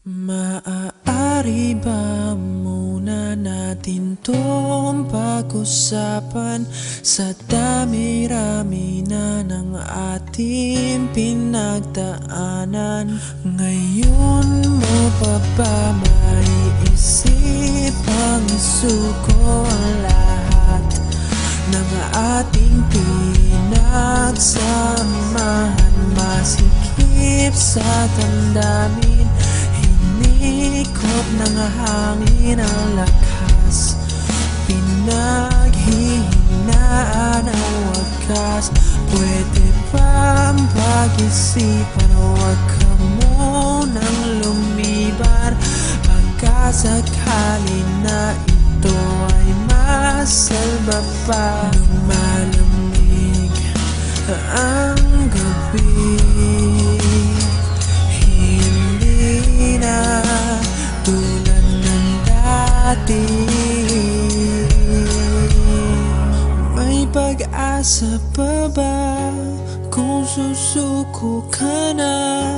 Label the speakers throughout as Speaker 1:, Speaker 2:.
Speaker 1: Maaari ba muna natin tong pag-usapan sa dami-rami na ng ating pinagdaanan? Ngayon mo pa ba maiisip ang isuko ang lahat ng ating pinagsamahan? Masikip sa damdamin, hinikot ng hangin ang lakas, pinaghihinaan ang wagas. Pwede bang pag-isipan, huwag ka munang lumiban, pagkasakali na ito ay masalba pa. Lumalamig ang gabi, hindi na tulad ng dati. May pag-asa pa ba kung susuko ka na?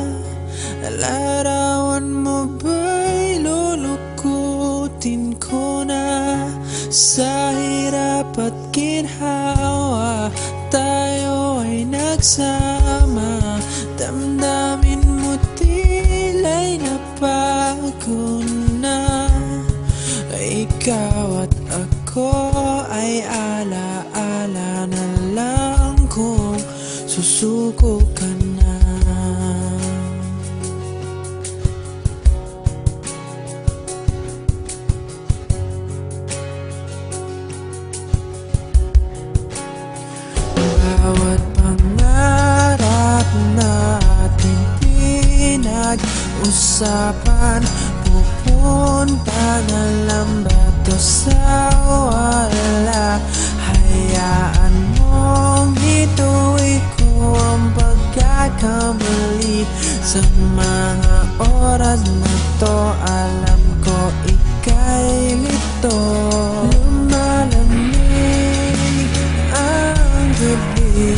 Speaker 1: Larawan mo ba'y lulukutin ko na? Sa hirap at ginhawa tayo ay nagsama, damdamin mo tila'y nabago na. Ikaw at ako ay ala-ala na lang kung susuko ka na. Bawat pangarap natin pinag-usapan, pupunta na lang ba to sa wala? Hayaan mong ituloy ko ang pagkakamali sa mga oras na to. Alam ko ika'y lito. Lumalamig ang gabi,